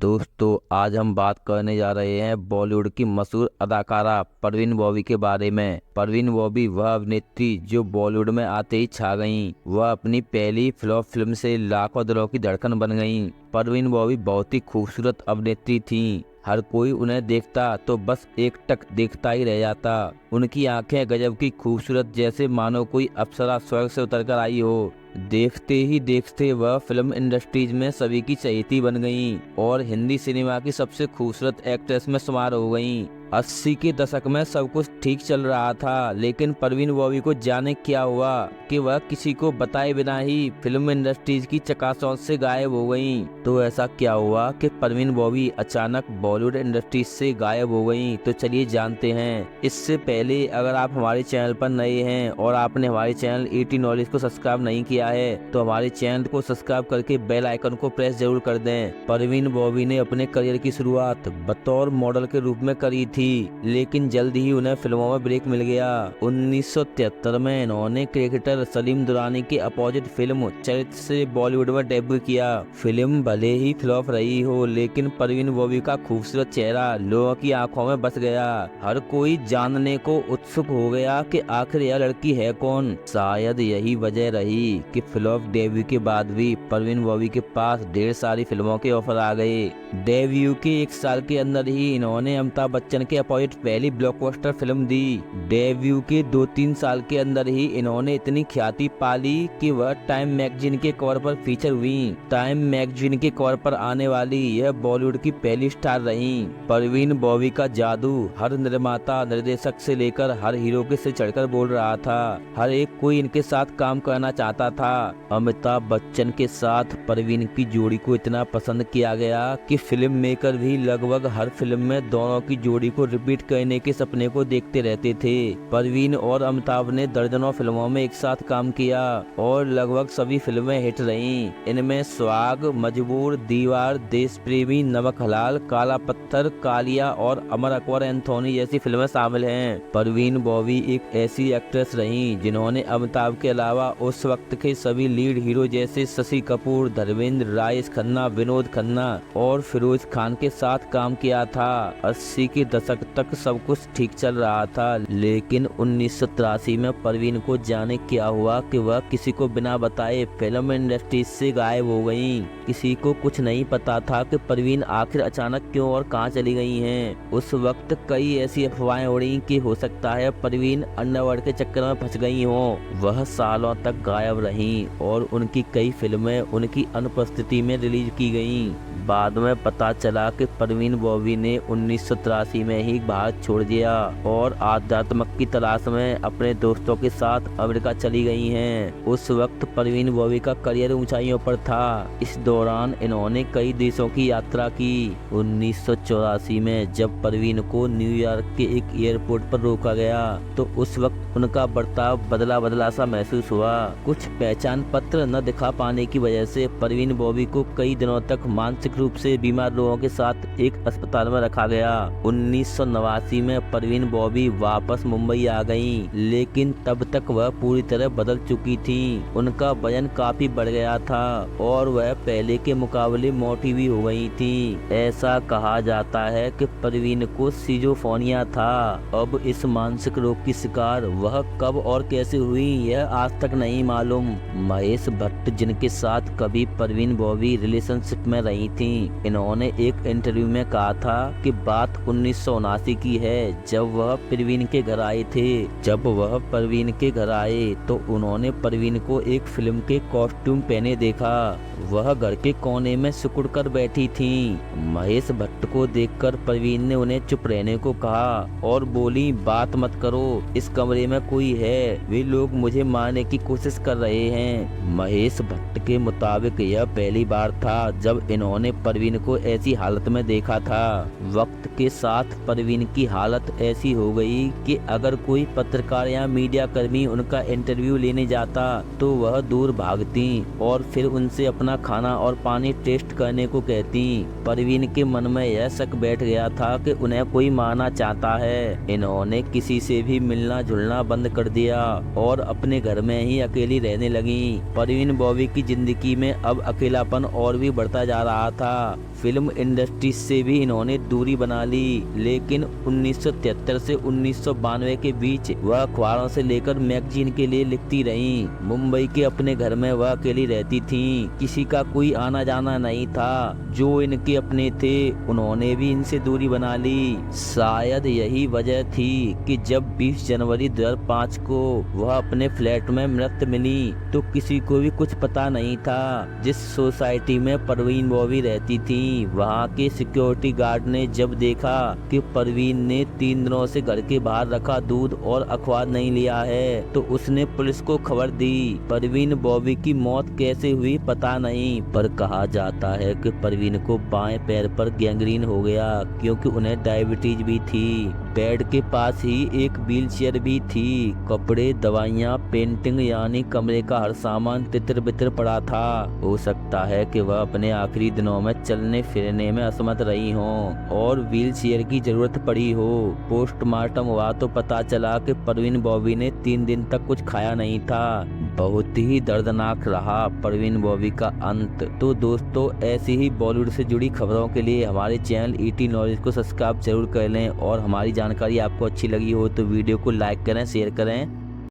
दोस्तों, आज हम बात करने जा रहे हैं बॉलीवुड की मशहूर अदाकारा परवीन बॉबी के बारे में। परवीन बॉबी वह अभिनेत्री जो बॉलीवुड में आते ही छा गईं। वह अपनी पहली फ्लॉप फिल्म से लाखों दिलों की धड़कन बन गईं। परवीन बॉबी बहुत ही खूबसूरत अभिनेत्री थीं। हर कोई उन्हें देखता तो बस एकटक देखता ही रह जाता। उनकी आंखें गजब की खूबसूरत, जैसे मानो कोई अप्सरा स्वर्ग से उतरकर आई हो। देखते ही देखते वह फिल्म इंडस्ट्रीज में सभी की चहेती बन गईं और हिंदी सिनेमा की सबसे खूबसूरत एक्ट्रेस में शुमार हो गईं। 80 के दशक में सब कुछ ठीक चल रहा था, लेकिन परवीन बॉबी को जाने क्या हुआ कि वह किसी को बताए बिना ही फिल्म इंडस्ट्रीज की चकाचौंध से गायब हो गईं। तो ऐसा क्या हुआ कि परवीन बॉबी अचानक बॉलीवुड इंडस्ट्रीज से गायब हो गईं? तो चलिए जानते हैं। इससे पहले अगर आप हमारे चैनल पर नए हैं और आपने हमारे चैनल ET नॉलेज को सब्सक्राइब नहीं किया है तो हमारे चैनल को सब्सक्राइब करके बेल आइकन को प्रेस जरूर कर दें। परवीन बॉबी ने अपने करियर की शुरुआत बतौर मॉडल के रूप में करी थी, लेकिन जल्द ही उन्हें फिल्मों में ब्रेक मिल गया। 1973 में इन्होंने क्रिकेटर सलीम दुरानी के अपोजिट फिल्म चरित्र से बॉलीवुड में डेब्यू किया। फिल्म भले ही फ्लॉप रही हो, लेकिन परवीन बॉबी का खूबसूरत चेहरा लोगों की आंखों में बस गया। हर कोई जानने को उत्सुक हो गया कि आखिर यह लड़की है कौन। शायद यही वजह रही कि फ्लॉप डेब्यू के बाद भी परवीन बॉबी के पास ढेर सारी फिल्मों के ऑफर आ गए। डेब्यू के 1 साल के अंदर ही इन्होंने अमिताभ बच्चन के अपोजिट पहली ब्लॉकबस्टर फिल्म दी। डेब्यू के 2-3 साल के अंदर ही इन्होंने इतनी ख्याति पाली कि वह टाइम मैगजीन के कवर पर फीचर हुई। टाइम मैगजीन के कवर पर आने वाली यह बॉलीवुड की पहली स्टार रहीं। परवीन बॉबी का जादू हर निर्माता निर्देशक से लेकर हर हीरो के सिर चढ़कर बोल रहा था। हर एक कोई इनके साथ काम करना चाहता था। अमिताभ बच्चन के साथ परवीन की जोड़ी को इतना पसंद किया गया कि फिल्म मेकर भी लगभग हर फिल्म में दोनों की जोड़ी को रिपीट करने के सपने को देखते रहते थे। परवीन और अमिताभ ने दर्जनों फिल्मों में एक साथ काम किया और लगभग सभी फिल्में हिट रहीं। इनमें स्वाग, मजबूर, दीवार, देश प्रेमी, नमक हलाल, काला पत्थर, कालिया और अमर अकबर एंथोनी जैसी फिल्में शामिल हैं। परवीन बॉबी एक ऐसी एक्ट्रेस रहीं जिन्होंने अमिताभ के अलावा उस वक्त के सभी लीड हीरो जैसे शशि कपूर, धर्मेंद्र, राजेश खन्ना, विनोद खन्ना और फिरोज खान के साथ काम किया था। 80 के दशक तक सब कुछ ठीक चल रहा था, लेकिन 1983 में परवीन को जाने क्या हुआ कि वह किसी को बिना बताए फिल्म इंडस्ट्री से गायब हो गईं। किसी को कुछ नहीं पता था कि परवीन आखिर अचानक क्यों और कहां चली गई हैं। उस वक्त कई ऐसी अफवाहें उड़ी कि हो सकता है परवीन अंडरवर्ल्ड के चक्कर में फंस गई हों। वह सालों तक गायब रहीं और उनकी कई फिल्में उनकी अनुपस्थिति में रिलीज की गईं। बाद में पता चला कि परवीन बॉबी ने 1983 में ही भारत छोड़ दिया और आध्यात्मक की तलाश में अपने दोस्तों के साथ अमेरिका चली गई हैं। उस वक्त परवीन बॉबी का करियर ऊंचाइयों पर था। इस दौरान इन्होंने कई देशों की यात्रा की। 1984 में जब परवीन को न्यूयॉर्क के एक एयरपोर्ट पर रोका गया तो उस वक्त उनका बर्ताव बदला बदला सा महसूस हुआ। कुछ पहचान पत्र न दिखा पाने की वजह से परवीन बॉबी को कई दिनों तक मानसिक रूप से बीमार लोगों के साथ एक अस्पताल में रखा गया। 1989 में परवीन बॉबी वापस मुंबई आ गईं, लेकिन तब तक वह पूरी तरह बदल चुकी थीं। उनका वजन काफी बढ़ गया था और वह पहले के मुकाबले मोटी भी हो गई थीं। ऐसा कहा जाता है कि परवीन को सिजोफ्रेनिया था। अब इस मानसिक रोग की शिकार वह कब और कैसे हुई यह आज तक नहीं मालूम। महेश भट्ट, जिनके साथ कभी परवीन बॉबी रिलेशनशिप में रही थी, इन्होंने एक इंटरव्यू में कहा था कि बात 1979 की है, जब वह परवीन के घर आए थे। जब वह परवीन के घर आए तो उन्होंने परवीन को एक फिल्म के कॉस्ट्यूम पहने देखा। वह घर के कोने में सिकुड़ कर बैठी थीं। महेश भट्ट को देखकर परवीन ने उन्हें चुप रहने को कहा और बोली, बात मत करो, इस कमरे में कोई है, वे लोग मुझे मारने की कोशिश कर रहे हैं। महेश भट्ट के मुताबिक यह पहली बार था जब इन्होंने परवीन को ऐसी हालत में देखा था। वक्त के साथ परवीन की हालत ऐसी हो गई कि अगर कोई पत्रकार या मीडिया कर्मी उनका इंटरव्यू लेने जाता तो वह दूर भागती और फिर उनसे अपना खाना और पानी टेस्ट करने को कहती। परवीन के मन में यह शक बैठ गया था कि उन्हें कोई मारना चाहता है। इन्होंने किसी से भी मिलना जुलना बंद कर दिया और अपने घर में ही अकेली रहने लगी। परवीन बॉबी की जिंदगी में अब अकेलापन और भी बढ़ता जा रहा था। फिल्म इंडस्ट्री से भी इन्होंने दूरी बना ली, लेकिन 1973 से 1992 के बीच वह अखबारों से लेकर मैगजीन के लिए लिखती रहीं। मुंबई के अपने घर में वह अकेली रहती थीं। किसी का कोई आना जाना नहीं था। जो इनके अपने थे उन्होंने भी इनसे दूरी बना ली। शायद यही वजह थी कि जब 20 जनवरी 2005 को वह अपने फ्लैट में मृत मिली तो किसी को भी कुछ पता नहीं था। जिस सोसाइटी में परवीन बॉबी रहती थी, वहाँ के सिक्योरिटी गार्ड ने जब देखा कि परवीन ने 3 दिनों से घर के बाहर रखा दूध और अखबार नहीं लिया है, तो उसने पुलिस को खबर दी। परवीन बॉबी की मौत कैसे हुई पता नहीं, पर कहा जाता है कि परवीन को बाएं पैर पर गैंग्रीन हो गया, क्योंकि उन्हें डायबिटीज भी थी। बेड के पास ही एक व्हीलचेयर भी थी। कपड़े, दवाइयाँ, पेंटिंग यानी कमरे का हर सामान तितर बितर पड़ा था। हो सकता है कि वह अपने आखिरी दिनों में चलने फिरने में असमर्थ रही हों और व्हीलचेयर की जरूरत पड़ी हो। पोस्टमार्टम हुआ तो पता चला कि परवीन बॉबी ने 3 दिन तक कुछ खाया नहीं था। बहुत ही दर्दनाक रहा परवीन बॉबी का अंत। तो दोस्तों, ऐसी ही बॉलीवुड से जुड़ी खबरों के लिए हमारे चैनल ईटी नॉलेज को सब्सक्राइब जरूर कर लें, और हमारी जानकारी आपको अच्छी लगी हो तो वीडियो को लाइक करें, शेयर करें।